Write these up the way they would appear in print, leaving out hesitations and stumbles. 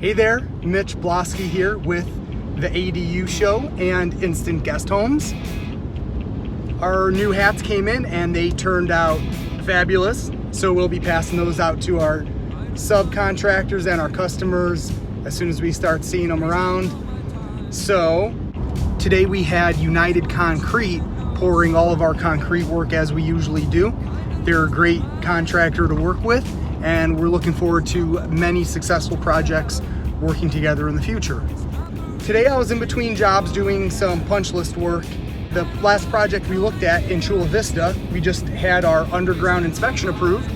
Hey there, Mitch Blosky here with the ADU Show and Instant Guest Homes. Our new hats came in and they turned out fabulous, so we'll be passing those out to our subcontractors and our customers as soon as we start seeing them around. So today we had United Concrete pouring all of our concrete work as we usually do. They're a great contractor to work with, and we're looking forward to many successful projects working together in the future. Today I was in between jobs doing some punch list work. The last project we looked at in Chula Vista, we just had our underground inspection approved.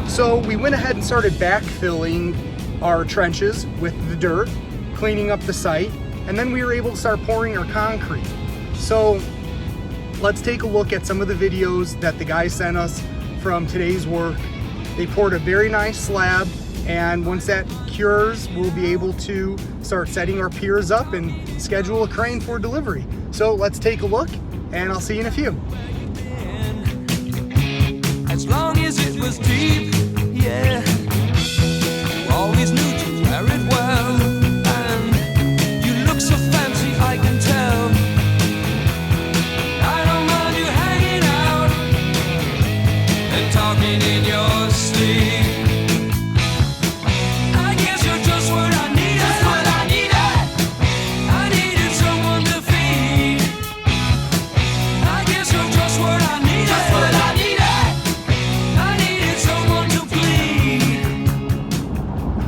So we went ahead and started backfilling our trenches with the dirt, cleaning up the site, and then we were able to start pouring our concrete. So let's take a look at some of the videos that the guys sent us from today's work. They poured a very nice slab, and once that cures, we'll be able to start setting our piers up and schedule a crane for delivery. So let's take a look, and I'll see you in a few. As long as it was deep, yeah, you always knew to wear it well, and you look so fancy, I can tell. I don't mind you hanging out and talking in your sleep. I guess you're just what I needed. Just what I needed. I needed someone to feed. I guess you're just what I needed. Just what I needed. I needed someone to bleed.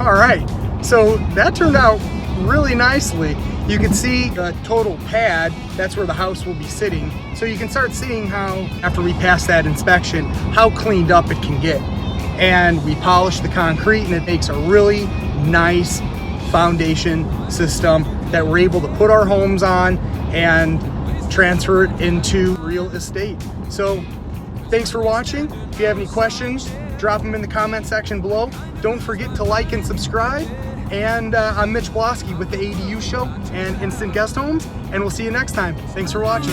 All right, so that turned out really nicely. You can see the total pad, that's where the house will be sitting. So you can start seeing how, after we pass that inspection, how cleaned up it can get. And we polish the concrete and it makes a really nice foundation system that we're able to put our homes on and transfer it into real estate. So thanks for watching. If you have any questions, drop them in the comment section below. Don't forget to like and subscribe. And I'm Mitch Blosky with the ADU Show and Instant Guest Homes, and we'll see you next time. Thanks for watching.